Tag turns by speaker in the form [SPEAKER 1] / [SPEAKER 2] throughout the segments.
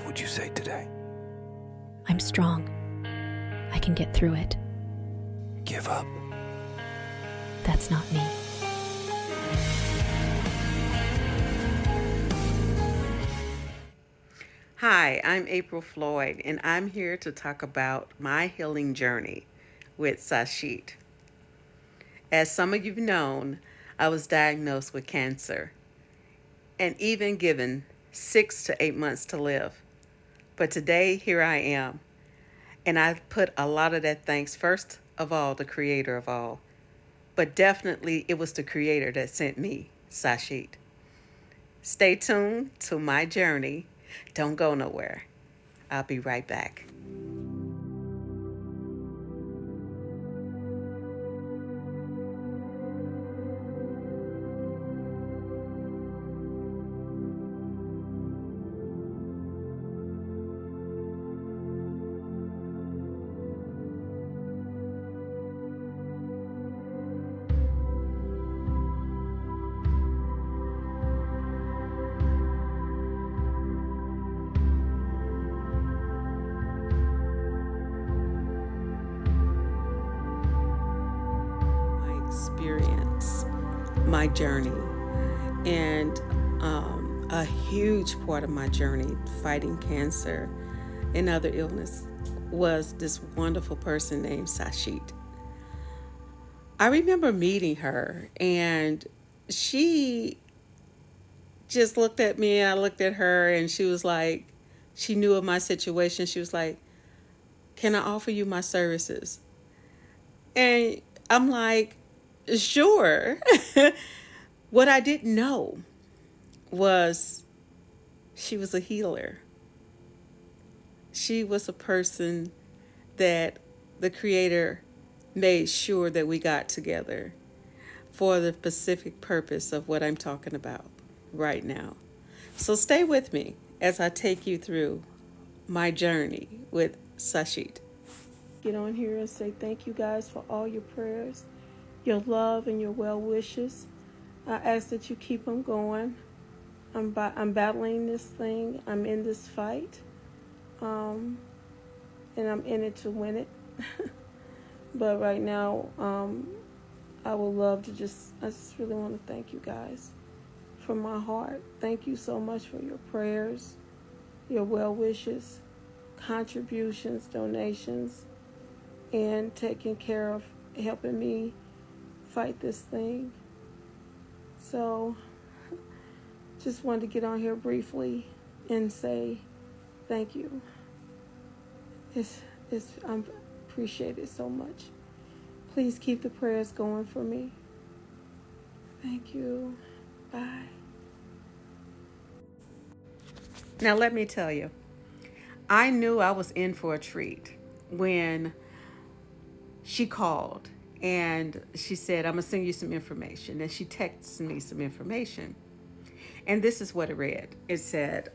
[SPEAKER 1] What would you say today?
[SPEAKER 2] I'm strong. I can get through it.
[SPEAKER 1] Give up.
[SPEAKER 2] That's not me.
[SPEAKER 3] Hi, I'm April Floyd, and I'm here to talk about my healing journey with Sahsheet. As some of you've known, I was diagnosed with cancer and even given 6 to 8 months to live. But today, here I am, and I put a lot of that thanks, first of all, the creator of all. But definitely, it was the creator that sent me, Sahsheet. Stay tuned to my journey. Don't go nowhere. I'll be right back. Experience, my journey, and a huge part of my journey fighting cancer and other illness was this wonderful person named Sahsheet. I remember meeting her, and she just looked at me, and I looked at her, and she was like, she knew of my situation. She was like, "Can I offer you my services?" And I'm like, sure. What I didn't know was she was a healer. She was a person that the Creator made sure that we got together for the specific purpose of what I'm talking about right now. So stay with me as I take you through my journey with Sahsheet.
[SPEAKER 4] Get on here and say thank you guys for all your prayers, your love, and your well wishes. I ask that you keep them going. I'm battling this thing. I'm in this fight, and I'm in it to win it. But right now, I would love to I just really want to thank you guys from my heart. Thank you so much for your prayers, your well wishes, contributions, donations, and taking care of helping me fight this thing. So just wanted to get on here briefly and say thank you. I appreciate it so much. Please keep the prayers going for me. Thank you. Bye.
[SPEAKER 3] Now let me tell you, I knew I was in for a treat when she called and she said, "I'm going to send you some information." And she texted me some information. And this is what it read. It said,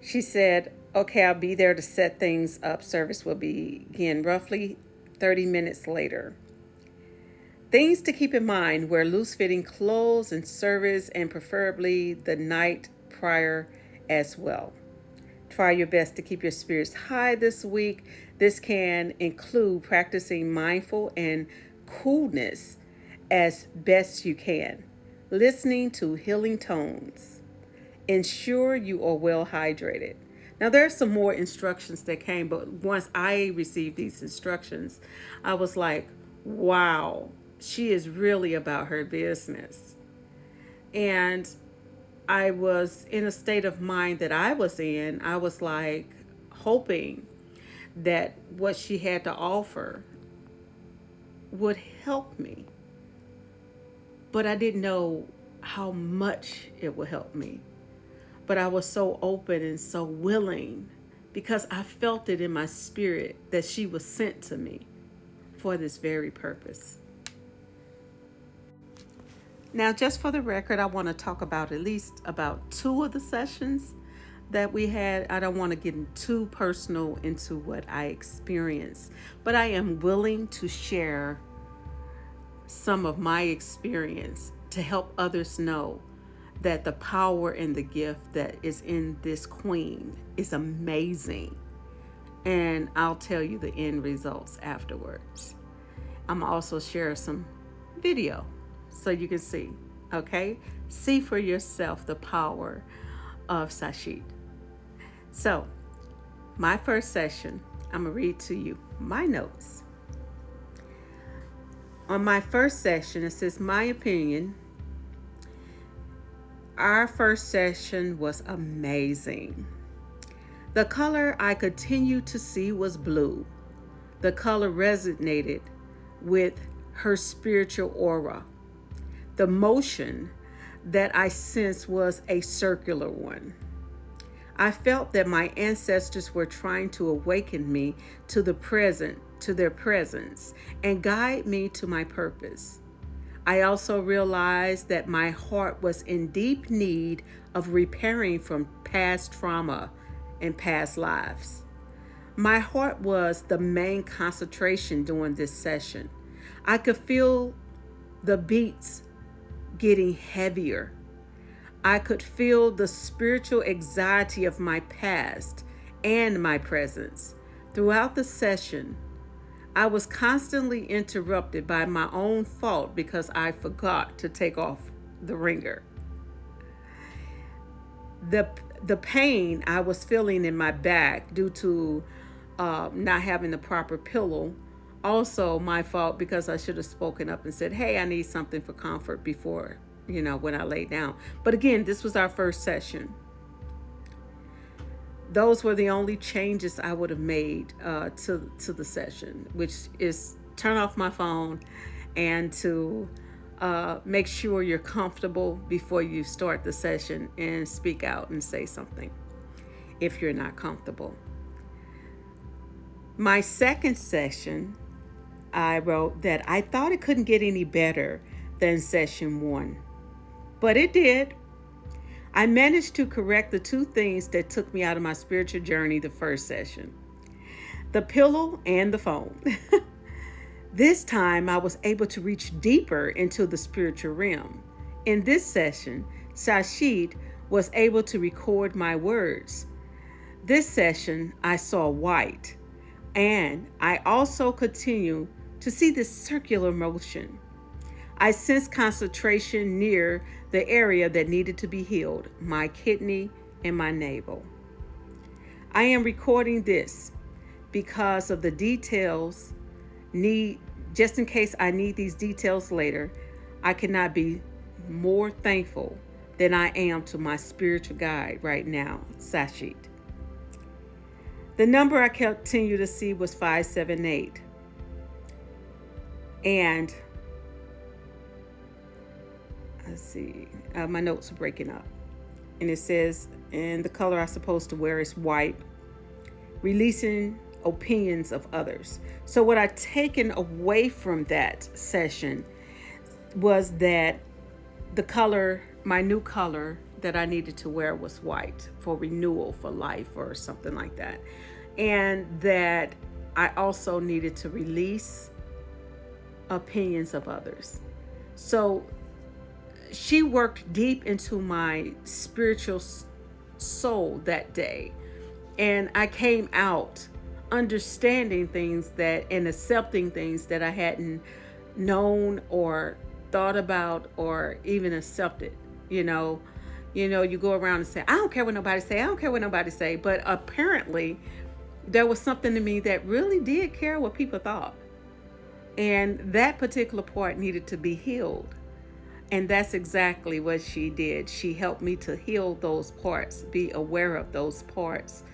[SPEAKER 3] she said, "Okay, I'll be there to set things up. Service will begin roughly 30 minutes later. Things to keep in mind: wear loose-fitting clothes and service, and preferably the night prior as well. Try your best to keep your spirits high this week. This can include practicing mindful and coolness as best you can, listening to healing tones. Ensure you are well hydrated." Now, there's some more instructions that came, but once I received these instructions, I was like, wow, she is really about her business. And I was in a state of mind that I was in. I was like hoping that what she had to offer would help me. But I didn't know how much it would help me. But I was so open and so willing because I felt it in my spirit that she was sent to me for this very purpose. Now, just for the record, I want to talk about at least about 2 of the sessions that we had. I don't want to get too personal into what I experienced, but I am willing to share some of my experience to help others know that the power and the gift that is in this queen is amazing. And I'll tell you the end results afterwards. I'm also share some video so you can see, okay? See for yourself the power of Sahsheet. So, my first session, I'm going to read to you my notes. On my first session, it says, my opinion, our first session was amazing. The color I continued to see was blue. The color resonated with her spiritual aura. The motion that I sensed was a circular one. I felt that my ancestors were trying to awaken me to the present, to their presence, and guide me to my purpose. I also realized that my heart was in deep need of repairing from past trauma and past lives. My heart was the main concentration during this session. I could feel the beats getting heavier. I could feel the spiritual anxiety of my past and my presence. Throughout the session, I was constantly interrupted by my own fault because I forgot to take off the ringer. The pain I was feeling in my back due to not having the proper pillow, also my fault because I should have spoken up and said, hey, I need something for comfort before, when I lay down. But again, this was our first session. Those were the only changes I would have made to the session, which is turn off my phone and to make sure you're comfortable before you start the session and speak out and say something if you're not comfortable. My second session, I wrote that I thought it couldn't get any better than session 1, but it did. I managed to correct the 2 things that took me out of my spiritual journey the first session: the pillow and the phone. This time I was able to reach deeper into the spiritual realm. In this session, Sahsheet was able to record my words. This session, I saw white, and I also continue to see this circular motion. I sensed concentration near the area that needed to be healed, my kidney and my navel. I am recording this because of the details just in case I need these details later. I cannot be more thankful than I am to my spiritual guide right now, Sahsheet. The number I continue to see was 578. And let's see, my notes are breaking up. And it says, and the color I'm supposed to wear is white, releasing opinions of others. So what I taken away from that session was that the color, my new color that I needed to wear was white for renewal, for life, or something like that. And that I also needed to release opinions of others. So she worked deep into my spiritual soul that day. And I came out understanding things and accepting things that I hadn't known or thought about or even accepted. You go around and say, I don't care what nobody say. I don't care what nobody say. But apparently there was something in me that really did care what people thought. And that particular part needed to be healed. And that's exactly what she did. She helped me to heal those parts, be aware of those parts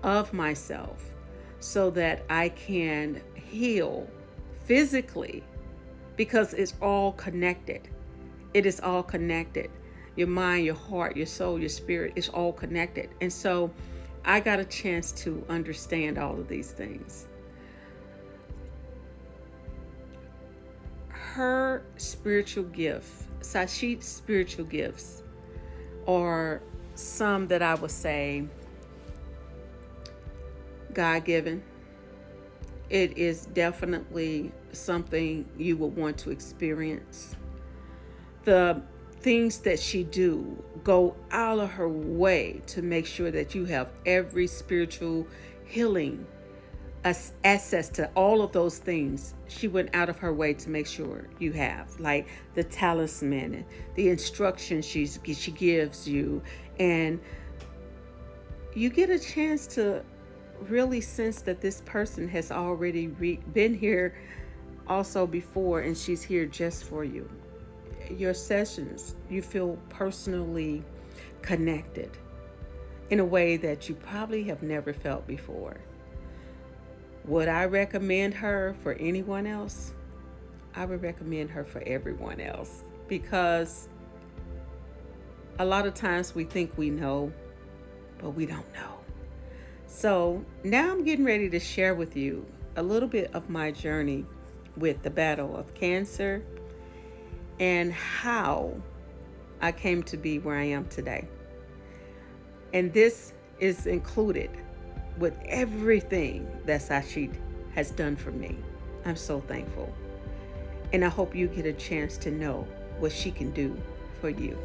[SPEAKER 3] of myself so that I can heal physically, because it's all connected. It is all connected. Your mind, your heart, your soul, your spirit is all connected. And so I got a chance to understand all of these things. Her spiritual gift, Sahsheet's spiritual gifts, are some that I would say God-given. It is definitely something you would want to experience. The things that she do, go out of her way to make sure that you have every spiritual healing, access to all of those things. She went out of her way to make sure you have, like the talisman and the instructions she gives you, and you get a chance to really sense that this person has already been here also before, and she's here just for you. Your sessions, you feel personally connected in a way that you probably have never felt before. Would I recommend her for anyone else? I would recommend her for everyone else, because a lot of times we think we know, but we don't know. So now I'm getting ready to share with you a little bit of my journey with the battle of cancer and how I came to be where I am today. And this is included with everything that Sahsheet has done for me. I'm so thankful. And I hope you get a chance to know what she can do for you.